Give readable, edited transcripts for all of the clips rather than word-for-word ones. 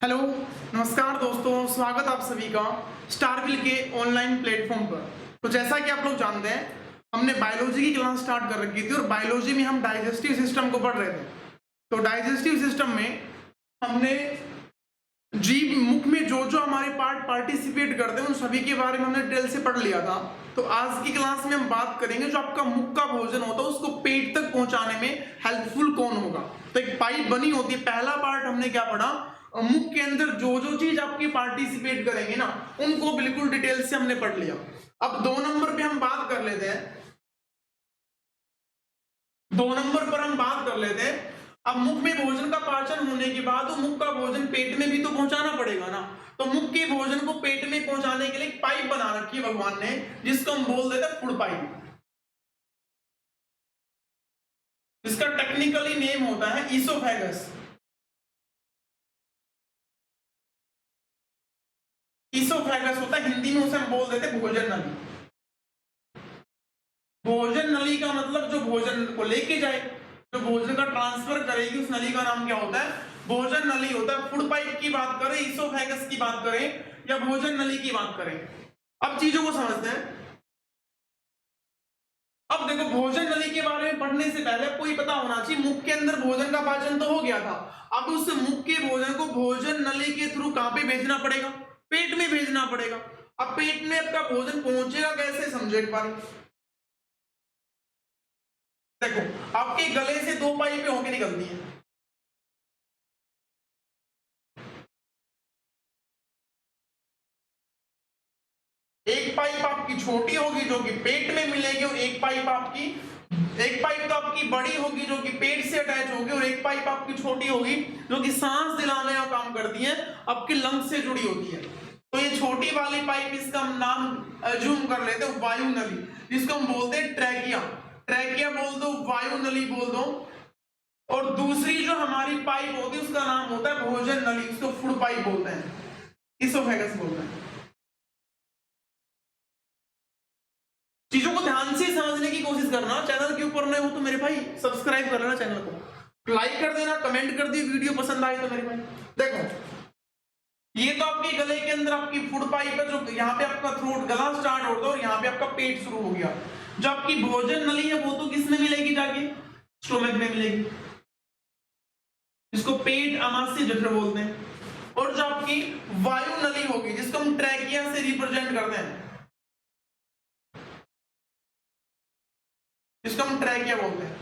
Hello, नमस्कार दोस्तों, स्वागत आप सभी का स्टारविल के ऑनलाइन प्लेटफॉर्म पर। तो जैसा कि आप लोग जानते हैं, हमने बायोलॉजी की क्लास स्टार्ट कर रखी थी और बायोलॉजी में हम डाइजेस्टिव सिस्टम को पढ़ रहे थे। तो डाइजेस्टिव सिस्टम में हमने जीव मुख में जो जो हमारे पार्ट पार्टिसिपेट करते हैं उन सभी के बारे में हमने डिटेल से पढ़ लिया था। तो आज की क्लास में हम बात करेंगे जो आपका मुख का भोजन होता है उसको पेट तक पहुंचाने में हेल्पफुल कौन होगा। तो एक पाइप बनी होती है। पहला पार्ट हमने क्या पढ़ा, मुख के अंदर जो जो चीज आपकी पार्टिसिपेट करेंगे ना उनको बिल्कुल डिटेल से हमने पढ़ लिया। अब 2 नंबर पे हम बात कर लेते हैं। 2 नंबर पर हम बात कर लेते हैं। अब मुख में भोजन का पाचन होने के बाद वो मुख का भोजन पेट में भी तो पहुंचाना पड़ेगा ना। तो मुख के भोजन को पेट में पहुंचाने के लिए एक पाइप बना रखी है भगवान ने, जिसको हम बोल देते हैं फूड पाइप। इसका टेक्निकली नेम होता है ईसोफेगस। ईसोफेगस होता है, हिंदी में उसे हम बोल देते हैं भोजन नली। भोजन नली का मतलब जो भोजन को लेके जाए, जो भोजन का ट्रांसफर करेगी, उस नली का नाम क्या होता है? भोजन नली होता है। फूड पाइप की बात करें, ईसोफेगस की बात करें या भोजन नली की बात करें। अब चीजों को समझते हैं। अब देखो, भोजन नली के बारे में पढ़ने से पहले कोई पता होना चाहिए मुख के अंदर भोजन का पाचन तो हो गया था। अब उस मुख के भोजन को भोजन नली के थ्रू कहां पे भेजना पड़ेगा? पेट में भेजना पड़ेगा। अब पेट में आपका भोजन पहुंचेगा कैसे, समझो एक बार। देखो, आपके गले से 2 पाइपें होकर निकलती हैं। एक पाइप आपकी छोटी होगी जो कि पेट में मिलेगी और एक पाइप तो आपकी बड़ी होगी जो कि पेट से अटैच होगी और एक पाइप आपकी छोटी होगी जो कि सांस दिलाने का काम करती है, आपके लंग्स से जुड़ी होती है। तो ये छोटी वाली पाइप, इसका हम नाम अज्यूम कर लेते हैं वायु नली, जिसको हम बोलते हैं ट्रैकिया। ट्रैकिया बोल दो, वायु नली बोल दो। और दूसरी जो हमारी पाइप होती है उसका नाम होता है भोजन नली, उसको फूड पाइप बोलते हैं, इसोफेगस बोलते हैं। चीजों को ध्यान से समझने की कोशिश करना। चैनल के ऊपर नए हो तो मेरे भाई सब्सक्राइब कर लेना, चैनल को लाइक कर देना, कमेंट कर दी, वीडियो पसंद आई तो मेरे भाई। देखो, ये तो आपके गले के अंदर आपकी फूड पाइप है, जो यहाँ पे आपका थ्रोट गला स्टार्ट होता है और यहाँ पे आपका पेट शुरू हो गया। जो आपकी भोजन नली है वो तो किस में मिलेगी? जाके स्टोमक में मिलेगी, जिसको पेट अमाशय जठर बोलते हैं। और जो आपकी वायु नली होगी, जिसको हम ट्रैकिया से रिप्रेजेंट करते हैं, जिसको हम ट्रैकिया बोलते हैं,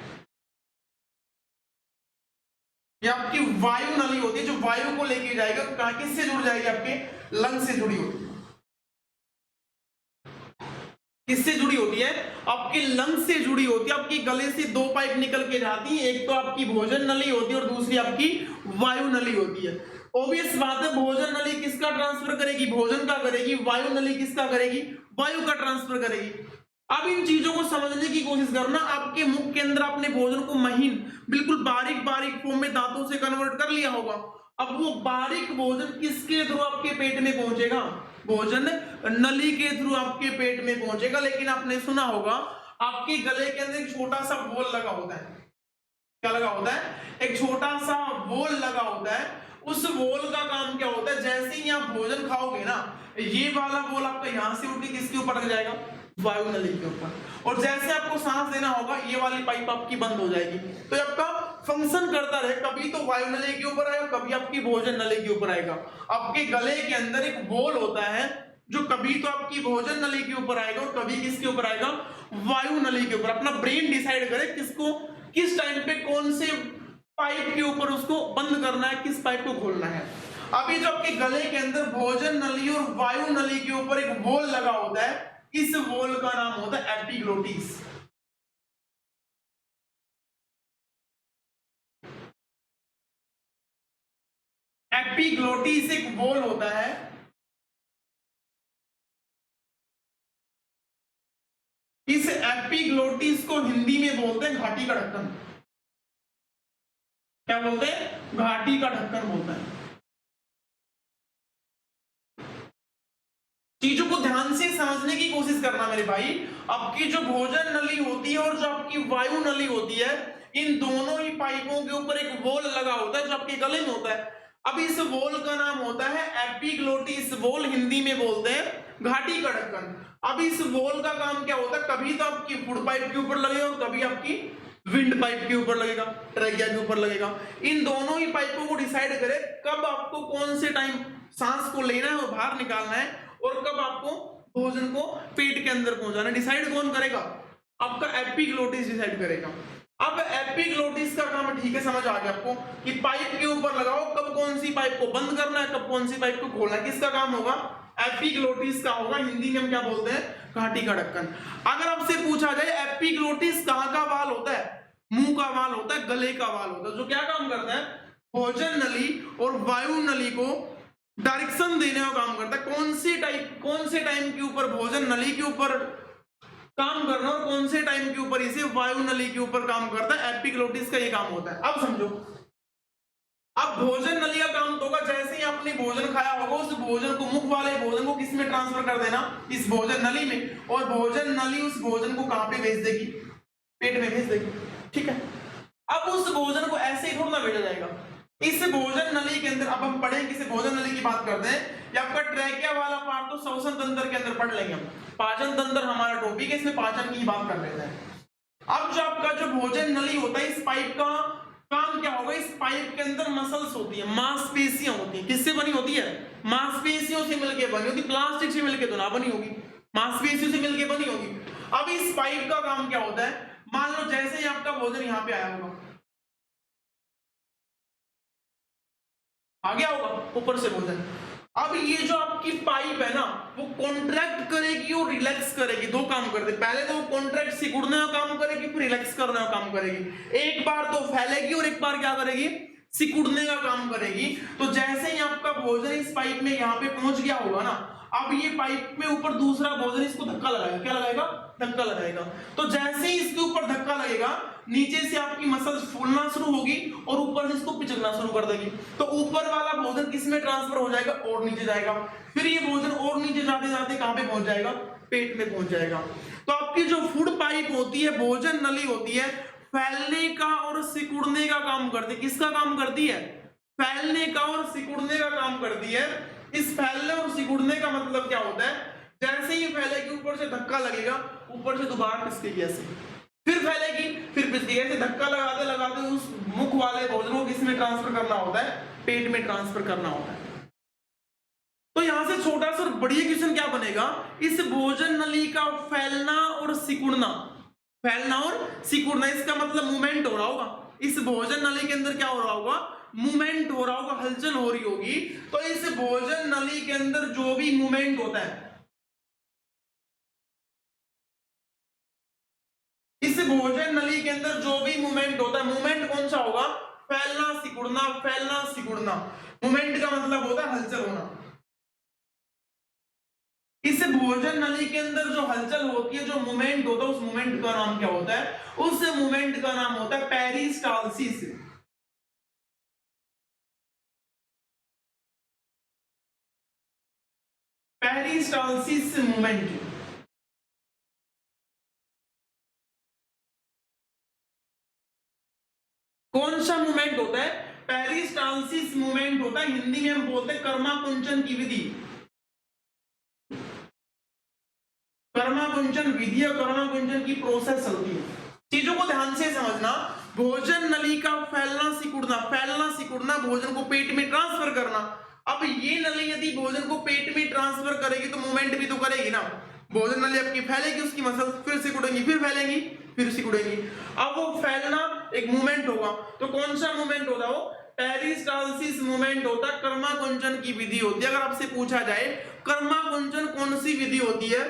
ये आपकी वायु नली होती है जो वायु को लेके जाएगा। कहां, किससे जुड़ जाएगी? आपके लंग से जुड़ी होती है। किससे जुड़ी होती है? आपके लंग से जुड़ी होती है। आपके गले से 2 पाइप निकल के जाती है, एक तो आपकी भोजन नली होती है और दूसरी आपकी वायु नली होती है। ऑब्वियस बात है, भोजन नली किसका ट्रांसफर करेगी? भोजन का करेगी। वायु नली किसका करेगी? वायु का ट्रांसफर करेगी। अब इन चीजों को समझने की कोशिश करना। आपके मुख के अंदर आपने भोजन को महीन, बिल्कुल बारीक बारीक फॉर्म में दांतों से कन्वर्ट कर लिया होगा। अब वो बारीक भोजन किसके थ्रू आपके पेट में पहुंचेगा? भोजन नली के थ्रू आपके पेट में पहुंचेगा। लेकिन आपने सुना होगा, आपके गले के अंदर एक छोटा सा बोल लगा होता है। क्या लगा होता है? एक छोटा सा बोल लगा होता है। उस बोल का काम क्या होता है? जैसे ही आप भोजन खाओगे ना, ये वाला बोल आपका यहां से उठ के किसके ऊपर लग जाएगा? वायु नली के ऊपर। और जैसे आपको सांस देना होगा, ये वाली पाइप आपकी बंद हो जाएगी। तो आपका फंक्शन करता रहे, कभी तो वायु नली के ऊपर आएगा, कभी आपकी भोजन नली के ऊपर आएगा। आपके गले के अंदर एक बोल होता है जो कभी तो आपकी भोजन नली के ऊपर आएगा और कभी किसके ऊपर आएगा? वायु नली के ऊपर। अपना ब्रेन डिसाइड करे किसको किस टाइम पे कौन से पाइप के ऊपर उसको बंद करना है, किस पाइप को खोलना है। अभी जो आपके गले के अंदर भोजन नली और वायु नली के ऊपर एक बोल लगा होता है, इस बोल का नाम होता है एपिग्लोटिस। एपिग्लोटिस एक बोल होता है। इस एपिग्लोटिस को हिंदी में बोलते हैं घाटी का ढक्कन। क्या बोलते हैं? घाटी का ढक्कन बोलते हैं। चीजों को ध्यान से समझने की कोशिश करना मेरे भाई। आपकी जो भोजन नली होती है और जो आपकी वायु नली होती है, इन दोनों ही पाइपों के ऊपर एक बोल लगा होता है जो आपके गले में होता है। अब इस वॉल का नाम होता है एपिग्लोटिस वॉल, हिंदी में बोलते हैं घाटी का ढक्कन। अब इस वॉल का काम क्या होता है, कभी तो आपकी फूड पाइप के ऊपर लगेगा और कभी आपकी विंड पाइप के ऊपर लगेगा, ट्रैकिया के ऊपर लगेगा। इन दोनों ही पाइपों को डिसाइड करे कब आपको कौन से टाइम सांस को लेना है और बाहर निकालना है, और कब आपको भोजन को पेट के अंदर पहुंचाना है, डिसाइड कौन करेगा, आपका एपिग्लोटिस डिसाइड करेगा। अब एपिग्लोटिस का काम ठीक है, समझ आ गया आपको कि पाइप के ऊपर लगाओ, कब कौन सी पाइप को बंद करना है, कब कौन सी पाइप को खोलना है, किसका काम होगा, एपिग्लोटिस का होगा। हिंदी में हम क्या बोलते हैं, घाटी का ढक्कन। अगर आपसे पूछा जाए एपिग्लोटिस कहाँ का वाल होता है, मुंह का वाल होता है, गले का वाल होता है, जो क्या काम करता है, भोजन नली और वायु नली को डायरेक्शन देने का काम करता है। कौन से टाइम के ऊपर भोजन नली के ऊपर काम करना और कौन से टाइम के ऊपर इसे वायु नली के ऊपर काम करता है, एपिग्लोटिस का ये काम होता है। अब समझो, अब भोजन नली का काम तो होगा जैसे ही आपने भोजन खाया होगा उस भोजन को, मुख वाले भोजन को किस में ट्रांसफर कर देना, इस भोजन नली में, और भोजन नली उस भोजन को कहां पे भेज देगी, पेट में भेज देगी, ठीक है। अब उस भोजन को ऐसे ही थोड़ा ना भेजा जाएगा, इस भोजन नली के अंदर, अब हम पढ़ें किसी भोजन नली की बात करते हैं, या आपका ट्रैकिया वाला पार्ट तो श्वसन तंत्र के अंदर पढ़ लेंगे हम, पाचन तंत्र हमारा टॉपिक है, इसमें पाचन की बात कर लेते हैं। अब जो आपका जो भोजन नली होता है, इस पाइप का काम क्या होगा, इस पाइप के अंदर मसल्स होती है, मांसपेशियां होती है, किससे बनी होती है, मांसपेशियों से मिलकर बनी होती, प्लास्टिक से मिलकर तो ना बनी होगी, मांसपेशियों से मिलकर बनी होगी। अब इस पाइप का काम क्या होता है, मान लो जैसे ही आपका भोजन यहां पे आया होगा, आ गया होगा ऊपर से भोजन, अब ये जो आपकी पाइप है ना, वो कॉन्ट्रैक्ट करेगी और रिलैक्स करेगी, दो काम करते, पहले तो वो कॉन्ट्रैक्ट सिकुड़ने का काम करेगी, फिर रिलैक्स करने का काम करेगी। एक बार तो फैलेगी और एक बार क्या करेगी, सिकुड़ने का काम करेगी। तो जैसे ही आपका भोजन इस पाइप में यहाँ पे पहुंच गया होगा ना, अब ये पाइप में ऊपर दूसरा भोजन इसको धक्का लगाएगा, क्या लगाएगा, धक्का लगाएगा। तो जैसे ही इसके ऊपर धक्का लगेगा, नीचे से आपकी मसल्स फूलना शुरू होगी और ऊपर से इसको पिचकना शुरू कर देगी। तो ऊपर वाला भोजन किस में ट्रांसफर हो जाएगा, और नीचे जाएगा, फिर ये भोजन और नीचे जाते जाते कहां पे पहुंच जाएगा, पेट में पहुंच जाएगा। तो आपकी जो फूड पाइप होती है, भोजन नली होती है, फैलने का और सिकुड़ने का काम करती है। किसका काम करती है, फैलने का और सिकुड़ने का काम करती है। इस फैलने और सिकुड़ने का मतलब क्या होता है, जैसे ही फैलेगी ऊपर से धक्का लगेगा, ऊपर से दोबारा पिसकेगी ऐसे, फिर फैलेगी, फिर पिसकेगी, ऐसे धक्का लगाते लगाते उस मुख वाले भोजन को किसमें ट्रांसफर करना होता है, पेट में ट्रांसफर करना होता है। तो यहां से छोटा सा बढ़िया क्वेश्चन क्या बनेगा, इस भोजन नली का फैलना और सिकुड़ना, फैलना और सिकुड़ना, इसका मतलब मूवमेंट हो रहा होगा, इस भोजन नली के अंदर क्या हो रहा होगा, मूवमेंट हो रहा होगा, हलचल हो रही होगी। तो इस भोजन नली के अंदर जो भी मूवमेंट होता है, इस भोजन नली के अंदर जो भी मूवमेंट होता है, मूवमेंट कौन सा होगा, फैलना सिकुड़ना, फैलना सिकुड़ना। मूवमेंट का मतलब होता है हलचल होना। इस भोजन नली के अंदर जो हलचल होती है, जो मूवमेंट होता है, उस मूवमेंट का नाम क्या होता है, उस मूवमेंट का नाम होता है पेरिस्टाल्सिस। Peristalsis movement. कौन सा मूवमेंट होता है, पेरिस्टाल्सिस मूवमेंट होता है, हिंदी में हम बोलते हैं कर्माकुंचन की विधि। कर्माकुंचन विधि और कर्माकुंचन की प्रोसेस होती है। चीजों को ध्यान से समझना, भोजन नली का फैलना सिकुड़ना, फैलना सिकुड़ना, भोजन को पेट में ट्रांसफर करना। अब ये नली यदि भोजन को पेट में ट्रांसफर करेगी तो मूवमेंट भी तो करेगी ना, भोजन नली आपकी फैलेगी, उसकी मसल फिर सिकुड़ेंगी, फिर फैलेंगी, फिर सिकुड़ेंगी। अब वो फैलना एक मूवमेंट होगा, तो कौन सा मूवमेंट होता है वो, पेरिस्टाल्सिस मूवमेंट होता है, कर्माकुंचन की विधि होती है। अगर आपसे पूछा जाए कर्माकुंचन कौन सी विधि होती है,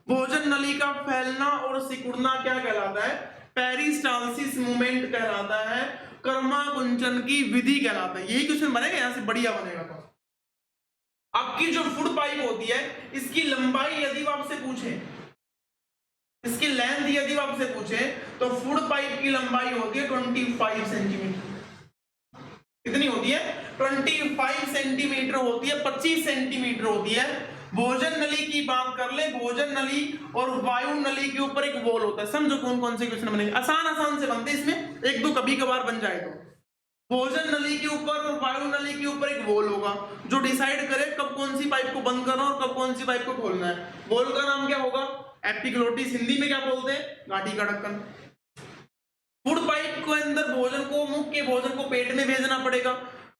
भोजन नली का फैलना और सिकुड़ना क्या कहलाता है, पेरिस्टाल्सिस मूवमेंट कहलाता है, कर्माकुंचन की विधि कहलाता है। यही क्वेश्चन बनेगा, यहां से बढ़िया बनेगा। तो आपकी जो फूड पाइप होती है, इसकी लंबाई यदि आपसे पूछे, इसकी लेंथ यदि आपसे पूछे, तो फूड पाइप की लंबाई होती है 25 सेंटीमीटर। कितनी होती है, 25 सेंटीमीटर होती है, 25 सेंटीमीटर होती है। भोजन नली की बात कर ले, भोजन नली और वायु नली के ऊपर एक वॉल होता है। समझो कौन कौन से क्वेश्चन बनेंगे, आसान आसान से बनते, इसमें एक दो कभी कभार बन जाए तो। भोजन नली के ऊपर और वायु नली के ऊपर एक एक वॉल होगा जो डिसाइड करे कब कौन सी पाइप को बंद करना और कब कौन सी पाइप को खोलना है। वॉल का नाम क्या होगा? एपिग्लोटिस, हिंदी में क्या बोलते हैं? गाठी का ढक्कन। फूड पाइप के अंदर भोजन को, मुख के भोजन को पेट में भेजना पड़ेगा।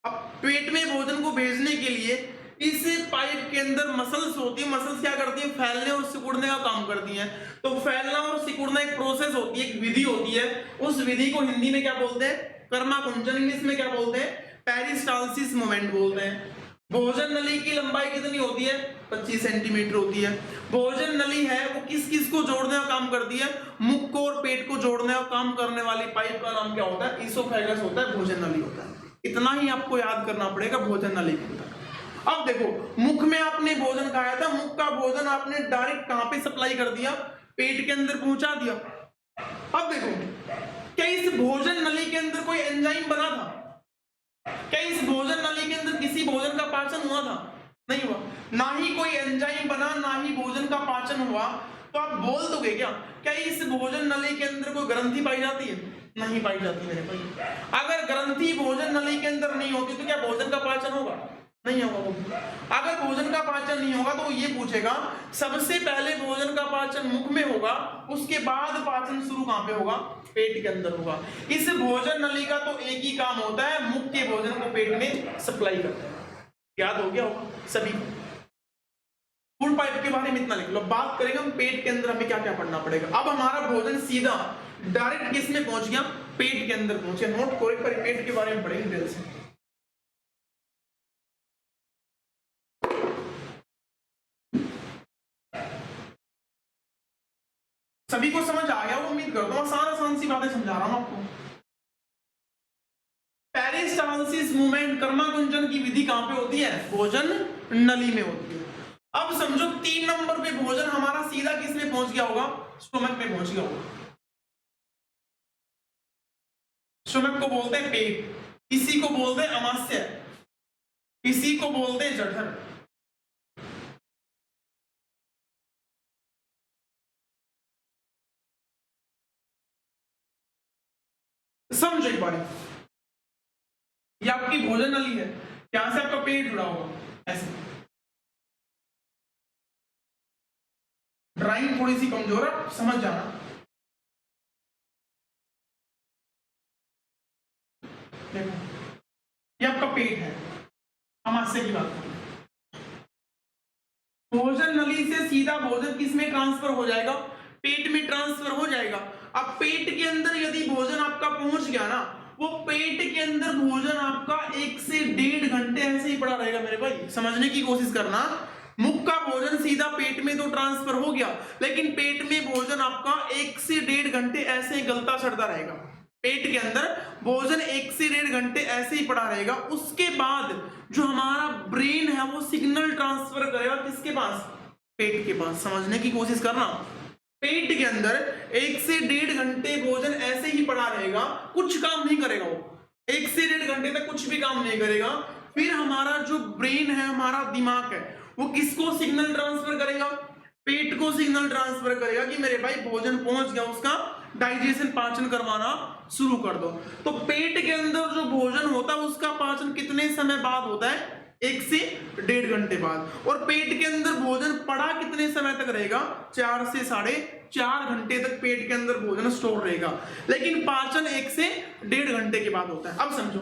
अब पेट में भोजन को भेजने के लिए इस पाइप के अंदर मसल्स होती है। मसल्स क्या करती है? फैलने और सिकुड़ने का काम करती हैं। तो फैलना और सिकुड़ना एक प्रोसेस होती है, एक विधि होती है। उस विधि को हिंदी में क्या बोलते हैं? कर्माकुंचन। इंग्लिश में क्या बोलते हैं? पेरिस्टालसिस मूवमेंट बोलते हैं। भोजन नली की लंबाई कितनी होती है? 25 सेंटीमीटर होती है। भोजन नली है वो किस किस को जोड़ने का काम करती है? मुख को और पेट को जोड़ने का काम करने वाली पाइप का नाम क्या होता है? ईसोफेगस होता है, भोजन नली होता है। इतना ही आपको याद करना पड़ेगा भोजन नली के अंदर। अब देखो, मुख में आपने भोजन खाया था, मुख का भोजन आपने डायरेक्ट कहां पे सप्लाई कर दिया? पेट के अंदर पहुंचा दिया। अब देखो, क्या इस भोजन नली के अंदर कोई एंजाइम बना था? क्या इस भोजन नली के अंदर किसी भोजन का पाचन हुआ था? नहीं हुआ। ना ही कोई एंजाइम बना, ना ही भोजन का पाचन हुआ। तो आप बोल दोगे क्या इस भोजन नली के अंदर कोई ग्रंथि पाई जाती है? नहीं पाई जाती मेरे भाई। अगर ग्रंथि भोजन नली के अंदर नहीं होती तो क्या भोजन का पाचन होगा? नहीं होगा। अगर भोजन का पाचन नहीं होगा तो ये पूछेगा सबसे पहले भोजन का पाचन मुख में होगा, उसके बाद पाचन शुरू कहां पे होगा? पेट के अंदर होगा। इस भोजन नली का तो एक ही काम होता है, मुख के भोजन को पेट में सप्लाई करना। याद हो गया होगा सभी को। फूड पाइप के बारे में इतना लिख लो। बात करेंगे हम पेट के अंदर हमें क्या क्या पढ़ना पड़ेगा। अब हमारा भोजन सीधा डायरेक्ट किस में पहुंच गया? पेट के अंदर पहुंच गया। नोट करो, पर पेट के बारे में पढ़ेंगे डिटेल से। सभी को समझ आ गया वो उम्मीद करता हूं। आसान सी बातें समझा रहा हूं आपको। पेरिस्टालसिस मूवमेंट, कर्माकुंचन की विधि कहां पे होती है? भोजन नली में होती है। अब समझो 3 नंबर पे भोजन हमारा सीधा किस में पहुंच गया होगा? स्टोमक में पहुंच गया होगा। स्टोमक को बोलते हैं पेट, इसी को बोलते हैं अमाशय, इसी को बोलते हैं जठर। समझो एक बार, ये आपकी भोजन नली है, यहां से आपका पेट जुड़ा होगा ऐसे। ड्राइंग थोड़ी सी कमजोर है, समझ जाना। देखो, ये आपका पेट है, अमाशय की बात करें। भोजन नली से सीधा भोजन किस में ट्रांसफर हो जाएगा? पेट में ट्रांसफर हो जाएगा। अब पेट के अंदर यदि भोजन आपका पहुंच गया ना, वो पेट के अंदर भोजन आपका 1 से 1.5 घंटे ऐसे ही पड़ा रहेगा मेरे भाई। समझने की कोशिश करना। मुख का भोजन सीधा पेट में तो ट्रांसफर हो गया, लेकिन पेट में भोजन आपका 1 से 1.5 घंटे ऐसे ही गलता सड़ता रहेगा। पेट के अंदर भोजन 1 से 1.5 घंटे ऐसे ही पड़ा रहेगा। उसके बाद जो हमारा ब्रेन है वो सिग्नल ट्रांसफर करेगा किसके पास? पेट के पास। समझने की कोशिश करना। पेट के अंदर 1 से 1.5 घंटे भोजन ऐसे ही पड़ा रहेगा, कुछ काम नहीं करेगा वो। 1 से 1.5 घंटे तक कुछ भी काम नहीं करेगा। फिर हमारा जो ब्रेन है, हमारा दिमाग है, वो किसको सिग्नल ट्रांसफर करेगा? पेट को सिग्नल ट्रांसफर करेगा कि मेरे भाई भोजन पहुंच गया, उसका डाइजेशन, पाचन करवाना शुरू कर दो। तो पेट के अंदर जो भोजन होता है उसका पाचन कितने समय बाद होता है? 1 से 1.5 घंटे बाद। और पेट के अंदर भोजन पड़ा कितने समय तक रहेगा? 4 से 4.5 घंटे तक पेट के अंदर भोजन स्टोर रहेगा। लेकिन पाचन 1 से 1.5 घंटे के बाद होता है। अब समझो,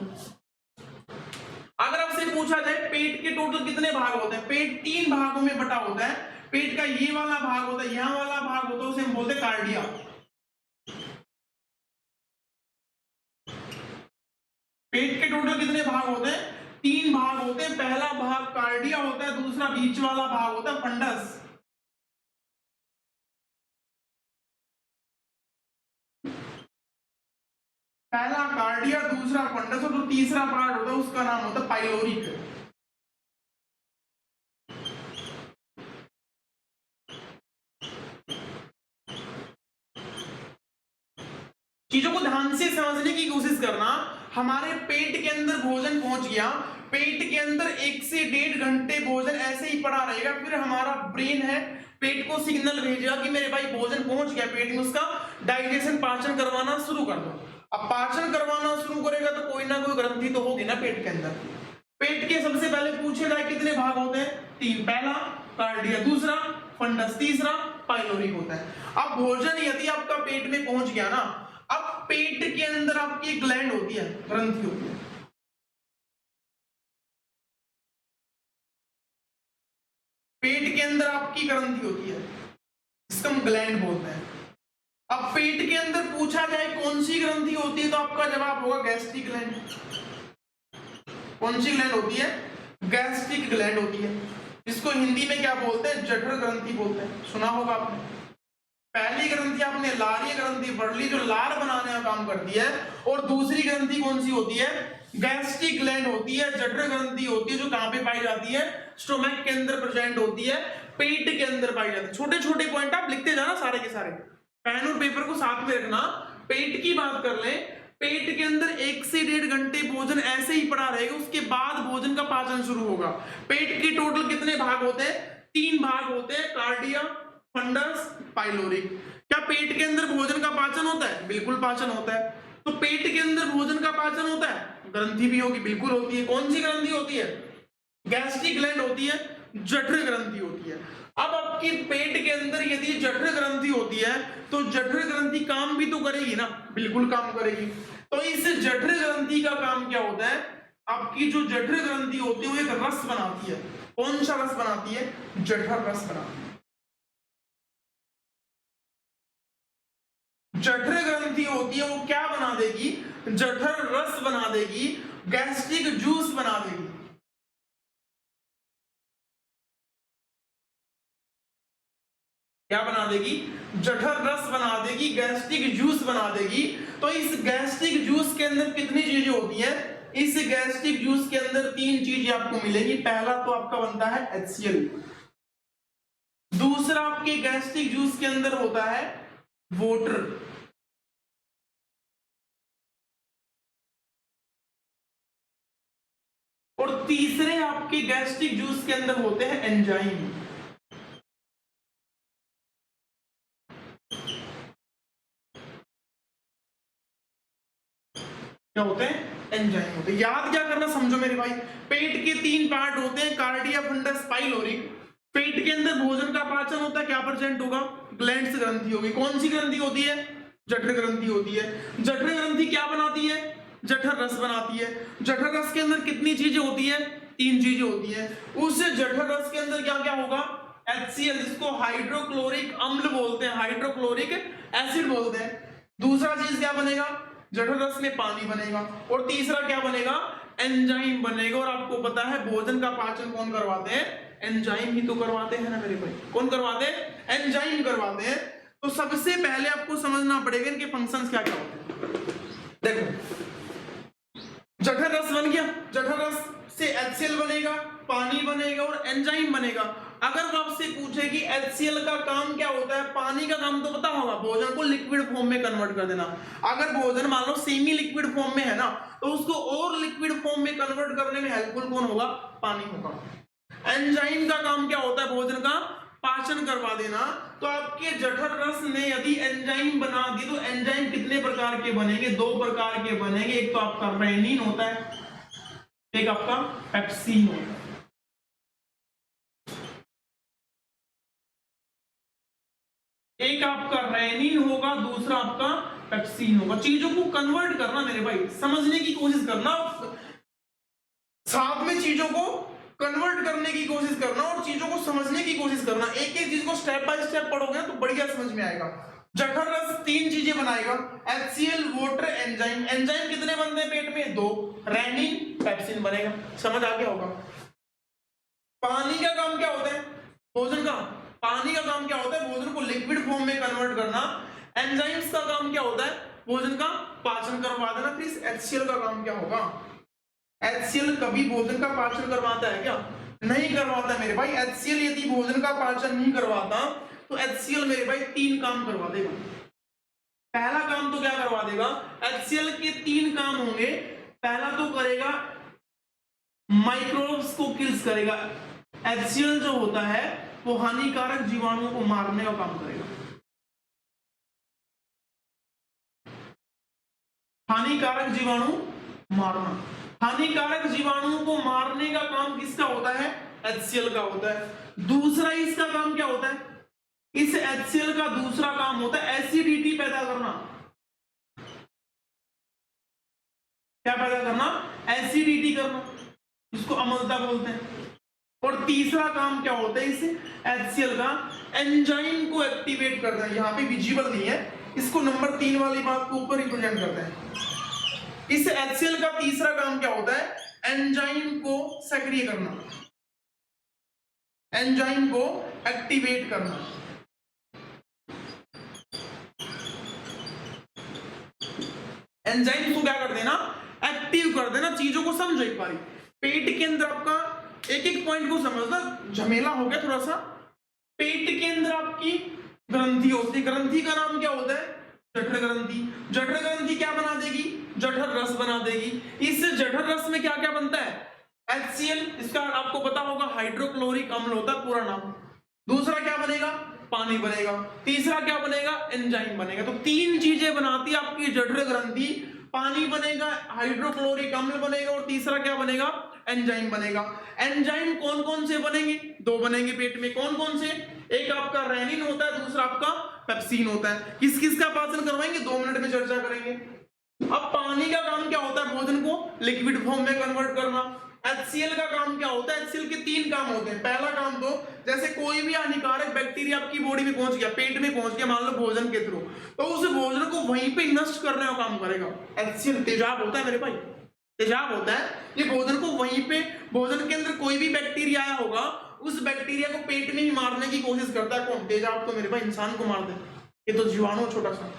अगर आपसे पूछा जाए पेट के टोटल कितने भाग होते हैं? पेट 3 भागों में बटा होता है। पेट का ये वाला भाग होता है, यहां वाला भाग होता है, उसे हम बोलते हैं कार्डिया। पेट के टोटल कितने भाग होते हैं? 3 भाग होते हैं। पहला भाग कार्डिया होता है, दूसरा बीच वाला भाग होता है फंडस। पहला कार्डिया, दूसरा फंडस, और जो तीसरा पार्ट होता है उसका नाम होता है पाइलोरिक। चीजों को ध्यान से समझने की कोशिश करना। हमारे पेट के अंदर भोजन पहुंच गया, पेट के अंदर 1 से 1.5 घंटे भोजन ऐसे ही पड़ा रहेगा। फिर हमारा ब्रेन है, पेट को सिग्नल भेजेगा कि मेरे भाई भोजन पहुंच गया पेट में, उसका डाइजेशन, पाचन करवाना शुरू कर दो। अब पाचन करवाना शुरू करेगा तो कोई ना कोई ग्रंथि तो होगी ना पेट के अंदर। पेट के सबसे पूछे जाए कितने भाग होते हैं? 3। पहला कार्डिया, दूसरा फंडस, तीसरा पाइलोरिक होता है। अब भोजन यदि आपका पेट में पहुंच गया ना, अब पेट के अंदर आपकी एक ग्लैंड होती है, ग्रंथि होती है। पेट के अंदर आपकी ग्रंथि होती है, जिसको हम ग्लैंड बोलते हैं। अब पेट के अंदर पूछा जाए कौन सी ग्रंथि होती है, तो आपका जवाब होगा गैस्ट्रिक ग्लैंड। कौन सी ग्लैंड होती है? गैस्ट्रिक ग्लैंड होती है, जिसको हिंदी में क्या बोलते हैं? जठर ग्रंथि बोलते हैं। सुना होगा आपने। पहली ग्रंथि आपने लारीय ग्रंथि पढ़ ली, जो लार बनाने का काम करती है, और दूसरी ग्रंथि कौन सी होती है? गैस्ट्रिक ग्लैंड होती है। जठर ग्रंथि होती है, जो कहां पे पाई जाती है? स्टोमक के अंदर प्रेजेंट होती है, पेट के अंदर पाई जाती है। छोटे छोटे पॉइंट आप लिखते जाना सारे के सारे, पेन और पेपर को साथ में रखना। पेट की बात कर ले, पेट के अंदर 1 से 1.5 घंटे भोजन ऐसे ही पड़ा रहेगा, उसके बाद भोजन का पाचन शुरू होगा। पेट के टोटल कितने भाग होते हैं? 3 भाग होते हैं, कार्डिया, फंडस, पाइलोरिक। क्या पेट के अंदर भोजन का पाचन होता है? बिल्कुल पाचन होता है। तो पेट के अंदर भोजन का पाचन होता है, ग्रंथि भी होगी, बिल्कुल होती है। कौन सी ग्रंथि होती है? गैस्ट्रिक ग्लैंड होती है, जठर ग्रंथि होती है। अब आपकी पेट के अंदर यदि जठर ग्रंथि होती है, तो जठर ग्रंथि काम भी तो करेगी ना, बिल्कुल काम करेगी। तो इस जठर ग्रंथि का काम क्या होता है? आपकी जो जठर ग्रंथि होती है वो एक रस बनाती है। कौन सा रस बनाती है? जठर रस बनाती है। जठर ग्रंथि होती है वो क्या बना देगी? जठर रस बना देगी, गैस्ट्रिक जूस बना देगी। क्या बना देगी? जठर रस बना देगी, गैस्ट्रिक जूस बना देगी। तो इस गैस्ट्रिक जूस के अंदर कितनी चीजें होती हैं? इस गैस्ट्रिक जूस के अंदर 3 चीजें आपको मिलेंगी। पहला तो आपका बनता है HCl, दूसरा आपके गैस्ट्रिक जूस के अंदर होता है वाटर, और तीसरे आपके गैस्ट्रिक जूस के अंदर होते हैं एंजाइम। क्या होते हैं? एंजाइम होते हैं। याद क्या करना, समझो मेरे भाई। पेट के 3 पार्ट होते हैं, कार्डिया, फंडस, पाइलोरिक। पेट के अंदर भोजन का पाचन होता है, क्या प्रेजेंट होगा? ग्लैंड्स ग्रंथि होगी। कौन सी ग्रंथि होती है? जठर ग्रंथि होती है। जठर ग्रंथि क्या बनाती है? जठर रस बनाती है। जठर रस के अंदर कितनी चीजें होती है? 3 चीजें होती है। उस जठर रस के अंदर क्या क्या होगा? HCl, जिसको हाइड्रोक्लोरिक अम्ल बोलते हैं, हाइड्रोक्लोरिक एसिड बोलते हैं। दूसरा चीज क्या बनेगा? जठर रस में पानी बनेगा। और तीसरा क्या बनेगा? एंजाइम बनेगा। और आपको पता है भोजन का पाचन कौन करवाते हैं? एंजाइम ही तो करवाते हैं ना मेरे भाई। कौन करवाते हैं? एंजाइम करवाते हैं। तो सबसे पहले आपको समझना पड़ेगा इनके फंक्शंस क्या क्या होते हैं। देखो, जठर रस बन गया, जठर रस से HCl बनेगा, पानी बनेगा और एंजाइम बनेगा। अगर वो आपसे पूछे कि HCl का काम क्या होता है, पानी का काम तो पता होगा, भोजन को लिक्विड फॉर्म में कन्वर्ट कर देना। अगर भोजन मान लो सेमी लिक्विड फॉर्म में है ना, तो उसको और लिक्विड फॉर्म में कन्वर्ट करने में हेल्पफुल कौन होगा? पानी होगा। एंजाइम का काम क्या होता है? भोजन का पाचन करवा देना। तो आपके जठर रस ने यदि एंजाइम बना दी, तो एंजाइम कितने प्रकार के बनेंगे? 2 प्रकार के बनेंगे। एक तो आपका रेनिन होता है, एक आपका पेप्सिन होता है। एक आपका रेनिन होगा, दूसरा आपका पेप्सिन होगा। चीजों को कन्वर्ट करना मेरे भाई, समझने की कोशिश करना, साथ में चीजों को कन्वर्ट करने की कोशिश करना और चीजों को समझने की कोशिश करना। एक एक चीज को स्टेप बाय स्टेप पढ़ोगे तो बढ़िया समझ में आएगा। जठर रस 3 चीजें बनाएगा, HCl, वाटर, एंजाइम। एंजाइम कितने बनते हैं पेट में? 2, रेनिन, पेप्सिन बनेगा। समझ आ गया होगा। पानी का काम क्या होता है? भोजन का पानी का काम क्या होता है? भोजन को लिक्विड फॉर्म में कन्वर्ट करना। एंजाइम्स का काम क्या होता है? भोजन का पाचन करवा देना। फिर इस HCl का काम क्या होगा? HCl कभी भोजन का पाचन करवाता है क्या? नहीं करवाता मेरे भाई। HCl यदि भोजन का पाचन नहीं करवाता, तो HCl मेरे भाई 3 काम करवा देगा। पहला काम तो क्या करवा देगा? HCl के 3 काम होंगे। पहला तो करेगा माइक्रोब्स को किल्स करेगा। HCl जो होता है वो हानिकारक जीवाणुओं को मारने का काम करेगा। हानिकारक जीवाणु मारना। हानिकारक जीवाणुओं को मारने का काम किसका होता है? HCl का होता है। दूसरा इसका काम क्या होता है? इस HCl का दूसरा काम होता है एसिडिटी पैदा करना। क्या पैदा करना? एसिडिटी करना, इसको अम्लता बोलते हैं। और तीसरा काम क्या होता है इस HCl का? एंजाइम को एक्टिवेट करना है। यहाँ पे विजिबल नहीं है, इसको नंबर 3 वाली बात को ऊपर रिप्रेजेंट करते हैं। इस HCl का तीसरा काम क्या होता है? एंजाइम को सक्रिय करना, एंजाइम को एक्टिवेट करना। एंजाइम को क्या कर देना? एक्टिव कर देना। चीजों को समझो एक बारी, पेट के अंदर आपका एक एक पॉइंट को समझना, झमेला हो गया थोड़ा सा। पेट के अंदर आपकी ग्रंथि होती है, ग्रंथि का नाम क्या होता है? जठर ग्रंथि। जठर ग्रंथि क्या बना देगी? जठर रस बना देगी। इस जठर रस में क्या क्या बनता है? HCl, इसका आपको पता होगा हाइड्रोक्लोरिक अम्ल होता है पूरा नाम। दूसरा क्या बनेगा? पानी बनेगा। तीसरा क्या बनेगा? एंजाइम बनेगा। तो 3 चीजें बनाती है आपकी जठर ग्रंथि। पानी बनेगा, हाइड्रोक्लोरिक अम्ल बनेगा और तीसरा क्या बनेगा? एंजाइम बनेगा। एंजाइम कौन कौन से बनेंगे? 2 बनेंगे पेट में। कौन कौन से? एक आपका रेनिन होता है, दूसरा आपका पेप्सिन होता है। किस किस का पाचन करवाएंगे? 2 मिनट में चर्चा करेंगे। अब पानी का काम क्या होता है? भोजन को लिक्विड फॉर्म में कन्वर्ट करना। HCl का काम क्या होता है? HCl के 3 काम होते हैं। पहला काम तो जैसे कोई भी हानिकारक बैक्टीरिया आपकी बॉडी में पहुंच गया, पेट में पहुंच गया, मान लो भोजन के थ्रू, तो उस भोजन को वहीं पे नष्ट करने का काम करेगा। HCl तेजाब होता है मेरे भाई, तेजाब होता है। ये भोजन को वहीं पे, भोजन के अंदर कोई भी बैक्टीरिया आया होगा, उस बैक्टीरिया को पेट में ही मारने की कोशिश करता है। कौन? तेजाब। तो मेरे भाई इंसान को मार दे, ये तो जीवाणु छोटा सा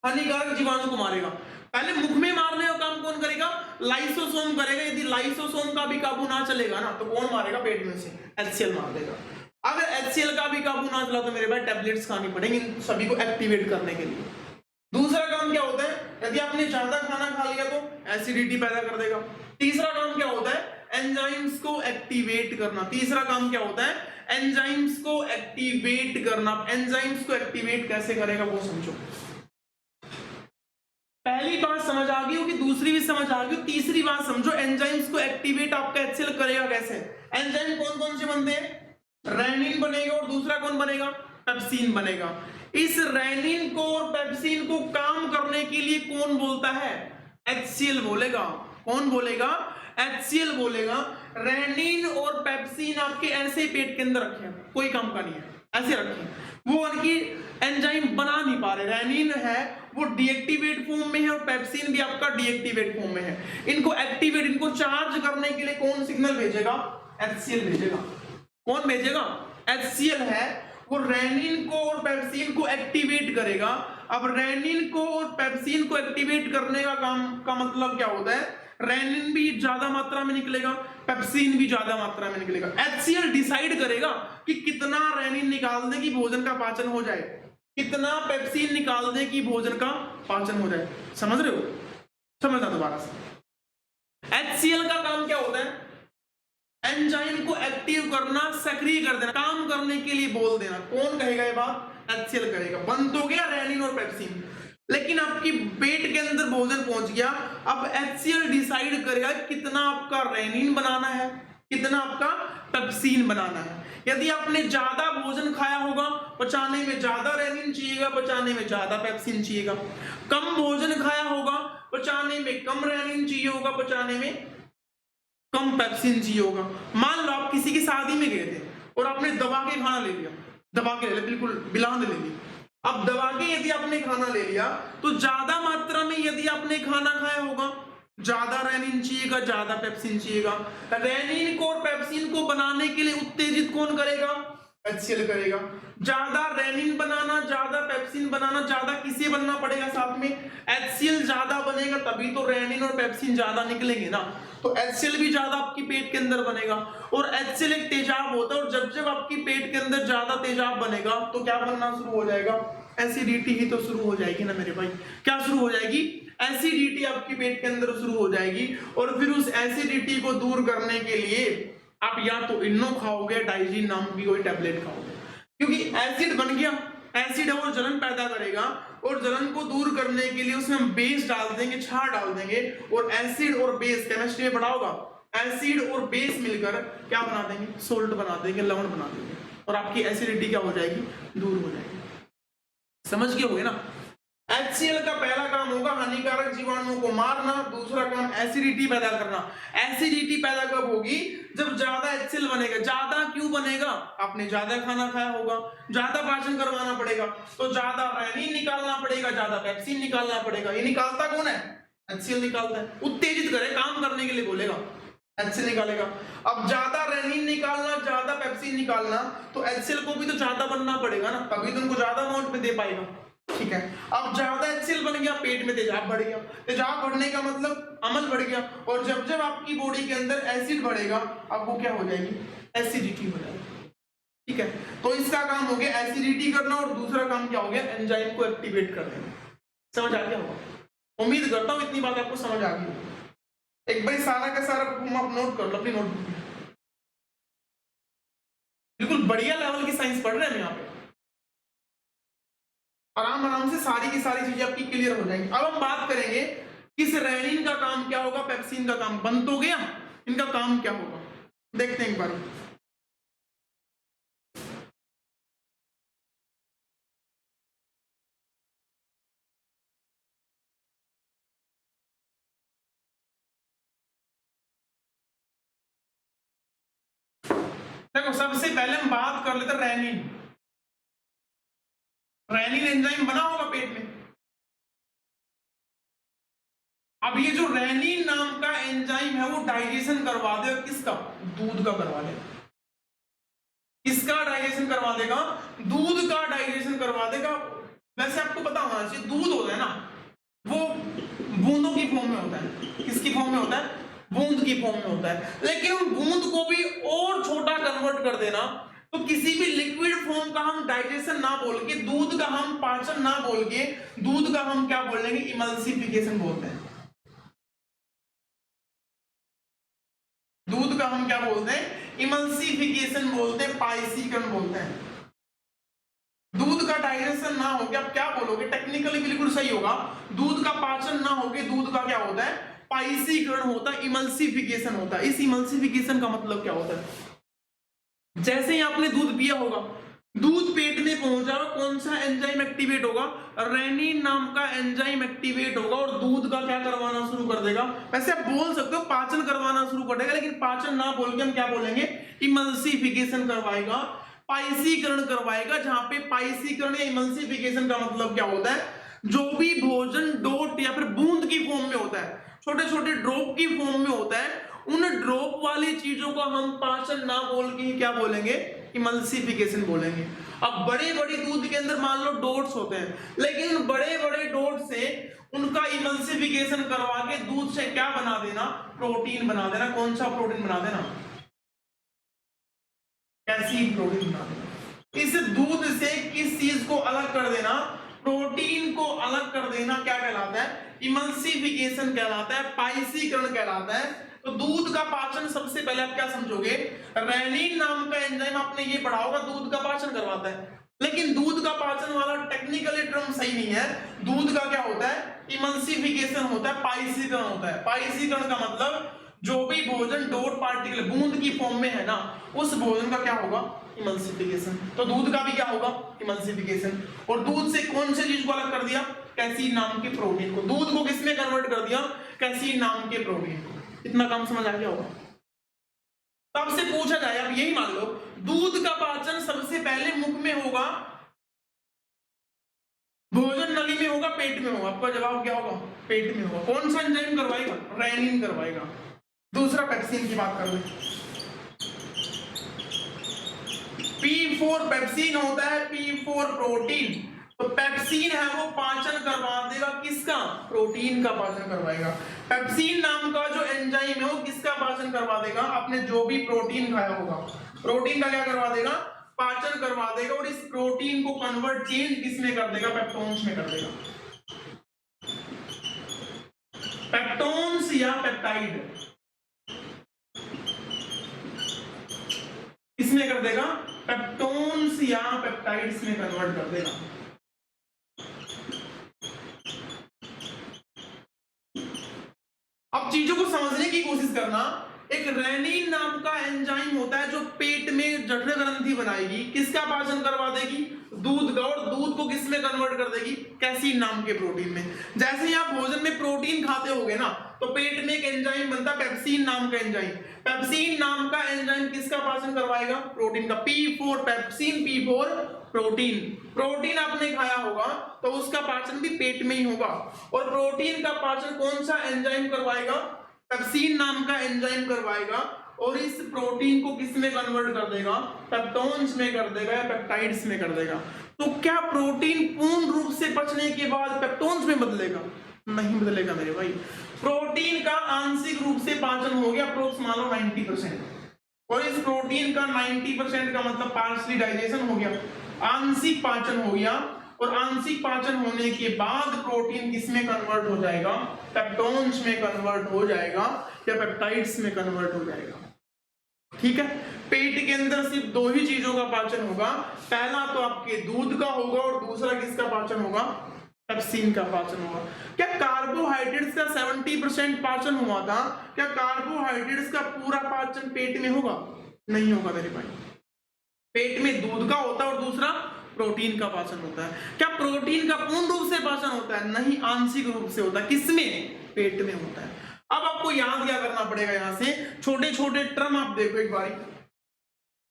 हानिकारक जीवाणु को मारेगा। पहले मुख में मारने का काम कौन करेगा? लाइसोसोम करेगा। यदि लाइसोसोम का भी काबू ना चलेगा ना, तो कौन मारेगा? पेट में से HCl मार देगा। अगर HCl का भी काबू ना चला तो मेरे भाई टैबलेट्स खानी पड़ेंगी इन सभी को एक्टिवेट करने के लिए। दूसरा काम क्या होता है? यदि आपने ज्यादा खाना खा लिया तो एसिडिटी पैदा कर देगा। तीसरा काम क्या होता है? एंजाइम्स को एक्टिवेट करना। तीसरा काम क्या होता है? एंजाइम्स को एक्टिवेट करना। एंजाइम्स को एक्टिवेट कैसे करेगा वो समझो। पहली बात समझ आ गई होगी, दूसरी भी समझ आ गई, तीसरी बात समझो, एंजाइम्स को एक्टिवेट आपका HCl करेगा कैसे? एंजाइम कौन कौन से बनते हैं? रेनिन बनेगा और दूसरा कौन बनेगा? पेप्सिन बनेगा। इस रेनिन को और पेप्सिन को काम करने के लिए कौन बोलता है? HCl बोलेगा। कौन बोलेगा? HCl बोलेगा। रेनिन और पेप्सिन आपके ऐसे पेट के अंदर रखे हैं, कोई काम का नहीं है, ऐसे रखे। वो उनकी एंजाइम बना नहीं पा रहे। रेनिन है वो डीएक्टिवेट फॉर्म में है और पेप्सिन भी आपका डीएक्टिवेट फॉर्म में है। इनको एक्टिवेट, इनको चार्ज करने के लिए कौन सिग्नल भेजेगा? HCl भेजेगा। कौन भेजेगा? HCl है वो रेनिन को और पेप्सिन को एक्टिवेट करेगा। अब रेनिन को और पेप्सिन को एक्टिवेट करने का काम का मतलब क्या होता है? रेनिन भी ज्यादा मात्रा में निकलेगा, पेप्सिन भी ज्यादा मात्रा में निकलेगा। HCl डिसाइड करेगा कि कितना रेनिन निकाल दे कि भोजन का पाचन हो जाए, कितना पेप्सिन निकाल दे कि भोजन का पाचन हो जाए। समझ रहे हो? समझना दोबारा से। HCl का काम क्या होता है? एंजाइम को एक्टिव करना, सक्रिय कर देना, काम करने के लिए बोल देना। कौन कहेगा ये बात? HCl करेगा। बन तो गया रेनिन और पेप्सिन, लेकिन आपकी पेट के अंदर भोजन पहुंच गया। अब HCl डिसाइड करेगा कितना आपका रेनिन बनाना है, कितना आपका पेप्सिन बनाना है। यदि आपने ज्यादा भोजन खाया होगा, पचाने में ज्यादा रेनिन चाहिएगा, पचाने में ज्यादा पेप्सिन चाहिएगा। कम भोजन खाया होगा, पचाने में कम रेनिन चाहिए होगा, पचाने में कम पेप्सिन चाहिए होगा। मान लो आप किसी की शादी में गए थे और आपने दबा के खाना ले लिया, दबा के ले लिया, बिल्कुल बिलांद ले ली। अब दबा के यदि आपने खाना ले लिया तो ज्यादा मात्रा में यदि आपने खाना खाया होगा, ज्यादा रेनिन चाहिएगा, ज्यादा पेप्सिन चाहिएगा। रेनिन को और पेप्सिन को बनाने के लिए उत्तेजित कौन करेगा? HCl करेगा। ज्यादा रेनिन बनाना, ज्यादा पेप्सिन बनाना, ज्यादा किसे बनना पड़ेगा साथ में? HCl ज्यादा बनेगा तभी तो रेनिन और पेप्सिन ज्यादा निकलेंगे ना। तो HCl भी ज्यादा आपकी पेट के अंदर बनेगा। और HCl एक तेजाब होता है, और जब जब आपकी पेट के अंदर ज्यादा तेजाब बनेगा तो क्या बनना शुरू हो जाएगा? एसिडिटी ही तो शुरू हो जाएगी ना मेरे भाई। क्या शुरू हो जाएगी? एसिडिटी आपकी पेट के अंदर शुरू हो जाएगी। और फिर उस एसिडिटी को दूर करने के लिए आप या तो इनो खाओगे, डाइजीन नाम की कोई टैबलेट खाओगे, क्योंकि एसिड बन गया, एसिड है वो जलन पैदा करेगा। और जलन को दूर करने के लिए उसमें हम बेस डाल देंगे, क्षार डाल देंगे, और एसिड और बेस केमिस्ट्री में पढ़ा होगा, एसिड और बेस मिलकर क्या बना देंगे, सोल्ट बना देंगे, लवण बना देंगे, और आपकी एसिडिटी क्या हो जाएगी, दूर हो जाएगी। समझ गए होगे ना। HCl का पहला काम होगा हानिकारक जीवाणुओं को मारना, दूसरा काम एसिडिटी पैदा करना। एसिडिटी पैदा कब होगी, जब ज्यादा HCl बनेगा। ज्यादा क्यों बनेगा, आपने ज्यादा खाना खाया होगा, ज्यादा पाचन करवाना पड़ेगा, तो ज्यादा रेनिन निकालना पड़ेगा, ज्यादा पेप्सिन निकालना पड़ेगा। ये निकालता कौन है, HCl निकालता है। उत्तेजित करे, काम करने के लिए बोलेगा, HCl निकालेगा। अब ज्यादा रेनिन निकालना, ज्यादा पेप्सिन निकालना, तो HCl को भी तो ज्यादा बनना पड़ेगा ना, तभी तो उनको ज्यादा अमाउंट में दे पाएगा। ठीक है, अब ज्यादा HCl बन गया, पेट में तेजाब बढ़ गया, तेजाब बढ़ने का मतलब अम्ल बढ़ गया, और जब जब आपकी बॉडी के अंदर एसिड बढ़ेगा, अब वो क्या हो जाएगी, एसिडिटी हो जाएगी। ठीक है, तो इसका काम हो गया एसिडिटी करना, और दूसरा काम क्या हो गया, एंजाइम को एक्टिवेट कर देना। समझ आ गया होगा, उम्मीद करता हूं इतनी बात आपको समझ आ गई होगी। एक बार सारा का सारा आप नोट कर लो अपनी नोटबुक में। बिल्कुल बढ़िया लेवल की साइंस पढ़ रहे हैं यहाँ पे, आराम आराम से सारी की सारी चीजें आपकी क्लियर हो जाएंगी। अब हम बात करेंगे किस रेनिन का काम क्या होगा, पेप्सिन का काम बन तो गया, इनका काम क्या होगा, देखते हैं एक बार। देखो सबसे पहले हम बात कर लेते रेनिन। रेनिन एंजाइम बना होगा पेट में। अब ये जो रेनिन नाम का एंजाइम है वो डाइजेशन करवा देगा, किसका, दूध का करवा देगा। किसका डाइजेशन करवा देगा, दूध का डाइजेशन करवा देगा। वैसे आपको पता होना चाहिए, दूध होता है ना, वो बूंदों की फॉर्म में होता है। किसकी फॉर्म में होता है, बूंद की फॉर्म में होता है। लेकिन उन बूंद को भी और छोटा कन्वर्ट कर देना, तो किसी भी लिक्विड फॉर्म का हम डाइजेशन ना बोल के, दूध का हम पाचन ना बोल के, दूध का हम क्या बोल लेंगे, इमल्सिफिकेशन बोलते हैं। दूध का हम क्या बोलते हैं, इमल्सिफिकेशन बोलते हैं, पाइसीकरण बोलते हैं। दूध का डाइजेशन ना हो गया, आप क्या बोलोगे, टेक्निकली बिल्कुल सही होगा, दूध का पाचन ना हो गया, दूध का क्या होता है, पाइसीकरण होता है, इमल्सिफिकेशन होता है। इस इमल्सिफिकेशन का मतलब क्या होता है, जैसे ही आपने दूध पिया होगा, दूध पेट में पहुंचा, कौन सा एंजाइम एक्टिवेट होगा, रेनिन नाम का एंजाइम एक्टिवेट होगा, और दूध का क्या करवाना शुरू कर देगा। वैसे आप बोल सकते हो पाचन करवाना शुरू कर देगा, लेकिन पाचन ना बोल के हम क्या बोलेंगे, इमल्सिफिकेशन करवाएगा, पाइसीकरण करवाएगा। जहां पे पाइसीकरण या इमल्सिफिकेशन का मतलब क्या होता है, जो भी भोजन डोट या फिर बूंद की फॉर्म में होता है, छोटे छोटे ड्रॉप की फॉर्म में होता है, उन ड्रॉप वाली चीजों को हम पाचन ना बोल के क्या बोलेंगे, इमल्सिफिकेशन बोलेंगे। अब बड़े बड़े दूध के अंदर मान लो डॉट्स होते हैं, लेकिन बड़े बड़े डॉट से उनका इमल्सिफिकेशन करवा के दूध से क्या बना देना, प्रोटीन बना देना। कौन सा प्रोटीन बना देना, कैसीन प्रोटीन बना देना। इस दूध से किस चीज को अलग कर देना, प्रोटीन को अलग कर देना, क्या कहलाता है, इमल्सिफिकेशन कहलाता है, पाइसीकरण कहलाता है। तो दूध का पाचन सबसे पहले आप क्या समझोगे, रेनिन नाम का एंजाइम आपने ये पढ़ा होगा, दूध का पाचन करवाता है, लेकिन दूध का पाचन वाला टेक्निकली टर्म सही नहीं है। दूध का क्या होता है, इमल्सिफिकेशन होता है, पाइसीकरण होता है। पाइसीकरण का मतलब जो भी भोजन डॉट पार्टिकल बूंद की फॉर्म में है ना, उस भोजन का क्या होगा, इमल्सिफिकेशन। तो दूध का भी क्या होगा, इमल्सिफिकेशन। और दूध से कौन सी चीज को अलग कर दिया, कैसीन नाम के प्रोटीन को। दूध को किसमें कन्वर्ट कर दिया, कैसीन नाम के प्रोटीन को। इतना काम समझ आ गया होगा। तब से पूछा जाए, अब यही मान लो दूध का पाचन सबसे पहले मुख में होगा, भोजन नली में होगा, पेट में होगा। आपका जवाब क्या होगा, पेट में होगा। कौन सा एंजाइम करवाएगा, रेनिन करवाएगा। दूसरा पेप्सिन की बात कर ले, P4 पेप्सिन होता है, P4 प्रोटीन। तो पेप्सिन है वो पाचन करवा देगा, किसका, प्रोटीन का पाचन करवाएगा। पेप्सिन नाम का जो एंजाइम है वो किसका पाचन करवा देगा, आपने जो भी प्रोटीन खाया होगा, प्रोटीन का क्या करवा देगा, पाचन करवा देगा। और इस प्रोटीन को कन्वर्ट चेंज किसमें कर देगा, पेप्टोन्स में कर देगा। पेप्टोन्स या पेप्टाइड किसमें कर देगा, पेप्टोन्स या पेप्टाइड्स में कन्वर्ट कर देगा। एक रेनिन नाम का एंजाइम होता है जो पेट में जठर ग्रंथि बनाएगी, किसका पाचन करवा देगी, दूध का, और दूध को किस में कन्वर्ट कर देगी, कैसीन नाम के प्रोटीन में। जैसे ही आप भोजन में प्रोटीन खाते होगे ना तो पेट में एक एंजाइम बनता है पेप्सिन नाम का एंजाइम। पेप्सिन नाम का एंजाइम किसका पाचन करवाएगा, प्रोटीन का। P4 pepsin, P4 protein. Protein आपने खाया होगा तो उसका पाचन भी पेट में ही होगा, और प्रोटीन का पाचन कौन सा एंजाइम करवाएगा, पेप्सिन नाम का एंजाइम करवाएगा, और इस प्रोटीन को किस में कन्वर्ट कर देगा, पेप्टोन्स में कर देगा या पेप्टाइड्स में कर देगा। तो क्या प्रोटीन पूर्ण रूप से पचने के बाद पेप्टोन्स में बदलेगा, नहीं बदलेगा मेरे भाई। प्रोटीन का आंशिक रूप से पाचन हो गया अप्रोक्स मान लो 90%, और इस प्रोटीन का 90% का मतलब पार्शियली डाइजेशन हो गया, आंशिक पाचन हो गया, और आंशिक पाचन होने के बाद प्रोटीन किसमें कन्वर्ट हो जाएगा, पेप्टोन्स में कन्वर्ट हो जाएगा या पेप्टाइड्स में कन्वर्ट हो जाएगा। ठीक है, पेट के अंदर सिर्फ दो ही चीजों का पाचन होगा, पहला तो आपके दूध का होगा और दूसरा किसका पाचन होगा, पेप्सिन का पाचन होगा। क्या कार्बोहाइड्रेट्स का 70% पाचन हुआ था, क्या कार्बोहाइड्रेट्स का पूरा पाचन पेट में होगा, नहीं होगा मेरे भाई। पेट में दूध का होता है और दूसरा प्रोटीन का पाचन होता है। क्या प्रोटीन का पूर्ण रूप से पाचन होता है, नहीं, आंशिक रूप से होता है। किसमें, पेट में होता है। अब आपको याद क्या करना पड़ेगा, यहां से छोटे छोटे टर्म आप देखो एक बार,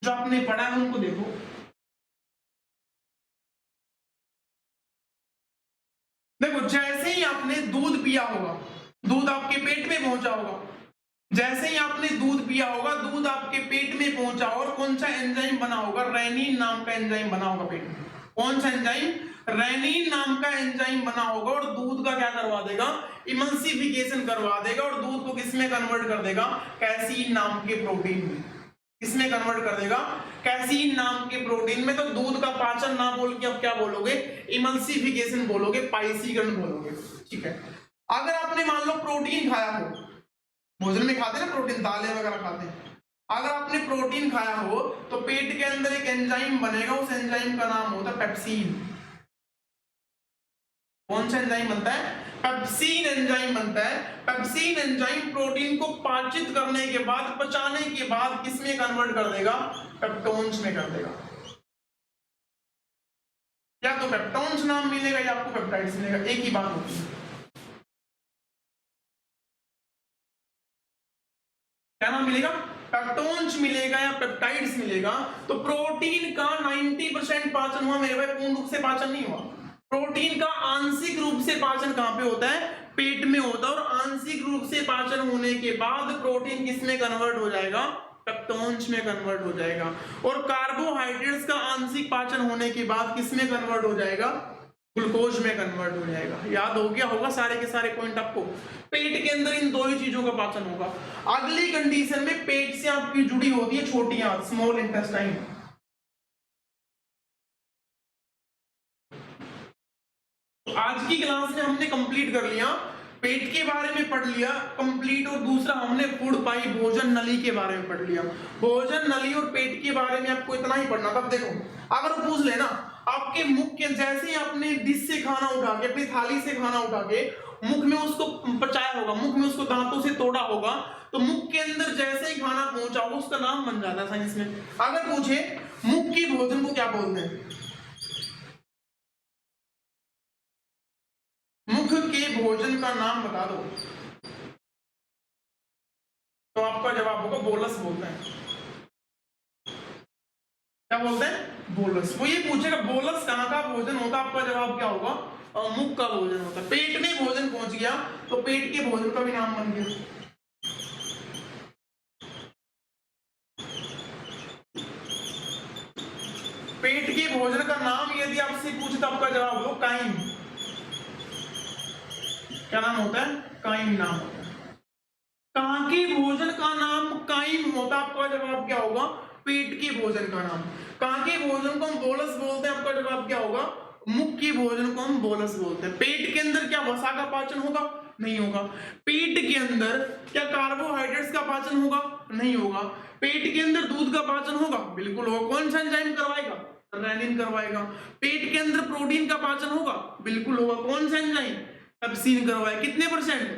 जो आपने पढ़ा है उनको देखो। देखो, जैसे ही आपने दूध पिया होगा, दूध आपके पेट में पहुंचा होगा, जैसे ही आपने दूध पिया होगा, दूध आपके पेट में पहुंचा और कौन सा एंजाइम बना होगा, रेनिन नाम का एंजाइम बना होगा पेट में। कौन सा एंजाइम, रेनिन नाम का एंजाइम बना होगा, और दूध का क्या करवा देगा, इमल्सिफिकेशन करवा देगा, और दूध को किसमें कन्वर्ट कर देगा, कैसीन नाम के प्रोटीन में। किसमें कन्वर्ट कर देगा, कैसीन नाम के प्रोटीन में। तो दूध का पाचन ना बोल के अब क्या बोलोगे, इमल्सिफिकेशन बोलोगे, पाइसीकरण बोलोगे। ठीक है, अगर आपने मान लो प्रोटीन खाया हो, भोजन में खाते हैं ना प्रोटीन, दालें वगैरह खाते हैं, अगर आपने प्रोटीन खाया हो तो पेट के अंदर एक एंजाइम बनेगा, उस एंजाइम का नाम होता है पेप्सिन। कौन सा एंजाइम बनता है, पेप्सिन एंजाइम बनता है। पेप्सिन एंजाइम प्रोटीन को पाचित करने के बाद, पचाने के बाद किसमें कन्वर्ट कर देगा, पेप्टोन्स में कर देगा। या तो पेप्टोन्स नाम मिलेगा या आपको पेप्टाइड्स मिलेगा, एक ही बात होती है। क्या नाम मिलेगा, पेप्टोन्स मिलेगा या पेप्टाइड्स मिलेगा। तो प्रोटीन का 90% पाचन हुआ मेरे भाई, पूर्ण रूप से पाचन नहीं हुआ। प्रोटीन का आंशिक रूप से पाचन कहां पे होता है, पेट में होता है, और आंशिक रूप से पाचन होने के बाद प्रोटीन किसमें कन्वर्ट हो जाएगा, पेप्टोन्स में कन्वर्ट हो जाएगा। और कार्बोहाइड्रेट्स का आंशिक पाचन होने के बाद किसमें कन्वर्ट हो जाएगा, ग्लूकोज में कन्वर्ट हो जाएगा। याद हो गया होगा सारे के सारे पॉइंट आपको। पेट के अंदर इन दो ही चीजों का पाचन होगा। अगली कंडीशन में पेट से आपकी जुड़ी होती है छोटी आंत, स्मॉल इंटेस्टाइन। तो आज की क्लास में हमने कंप्लीट कर लिया, पेट के बारे में पढ़ लिया कंप्लीट, और दूसरा हमने फूड पाइप, भोजन नली के बारे में पढ़ लिया। भोजन नली और पेट के बारे में आपको इतना ही पढ़ना था। देखो, अगर पूछ लेना आपके मुख के, जैसे ही आपने डिश से खाना उठा के, अपनी थाली से खाना उठा के मुख में उसको पचाया होगा, मुख में उसको दांतों से तोड़ा होगा, तो मुख के अंदर जैसे ही खाना पहुंचा होगा उसका नाम बन जाता है साइंस में। अगर पूछे मुख की भोजन को क्या बोलते हैं, मुख के भोजन का नाम बता दो, तो आपका जवाब होगा बोलस बोलते हैं। क्या बोलते हैं, बोलस। वो ये पूछेगा बोलस कहाँ का भोजन होता, आपका जवाब क्या होगा, मुख का भोजन होता है। पेट में भोजन पहुंच गया तो पेट के भोजन का भी नाम बन गया। पेट के भोजन का नाम यदि आपसे पूछे तो आपका जवाब हो काइम। क्या नाम होता है, काइम नाम होता है। कहाँ के भोजन का नाम काइम होता, आपका जवाब क्या होगा, पेट के भोजन का नाम। कहाँ के भोजन को हम बोलस बोलते हैं, आपका जवाब क्या होगा, मुख के भोजन को हम बोलस बोलते हैं। पेट के अंदर क्या वसा का पाचन होगा, नहीं होगा। पेट के अंदर क्या कार्बोहाइड्रेट्स का पाचन होगा, नहीं होगा। पेट के अंदर दूध का पाचन होगा, बिल्कुल होगा। कौन सा एंजाइम करवाएगा, रेनिन करवाएगा। पेट के अंदर प्रोटीन का पाचन होगा, बिल्कुल होगा। कौन सा एंजाइम, पेप्सिन करवाएगा। कितने परसेंट,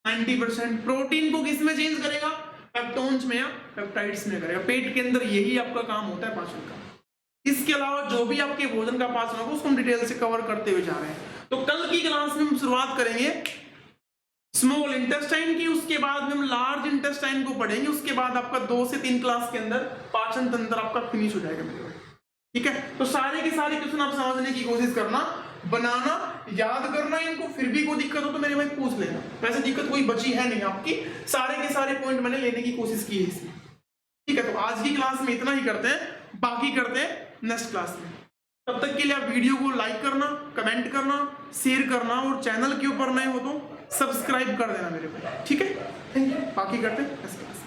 90%। प्रोटीन को किस में चेंज करेगा, पेप्टोन्स में या पेप्टाइड्स में करेगा। पेट के अंदर यही आपका काम होता है पाचन का। इसके अलावा जो भी आपके भोजन का पाचन होगा उसको हम डिटेल से कवर करते हुए जा रहे हैं। तो कल की क्लास में हम शुरुआत करेंगे स्मॉल इंटेस्टाइन की, उसके बाद में हम लार्ज इंटेस्टाइन को पढ़ेंगे, उसके बाद आपका 2 से 3 क्लास के अंदर पाचन तंत्र आपका फिनिश हो जाएगा मेरे भाई। ठीक है, तो सारे के सारे क्वेश्चन आप समझने की कोशिश करना, बनाना, याद करना इनको, फिर भी कोई दिक्कत हो तो मेरे भाई पूछ लेना। वैसे दिक्कत कोई बची है नहीं आपकी, सारे के सारे पॉइंट मैंने लेने की कोशिश की है इसमें। ठीक है, तो आज की क्लास में इतना ही करते हैं, बाकी करते हैं नेक्स्ट क्लास में। तब तक के लिए आप वीडियो को लाइक करना, कमेंट करना, शेयर करना, और चैनल के ऊपर नए हो तो सब्सक्राइब कर देना मेरे भाई। ठीक है, थैंक यू, बाकी करते हैं नेक्स्ट क्लास।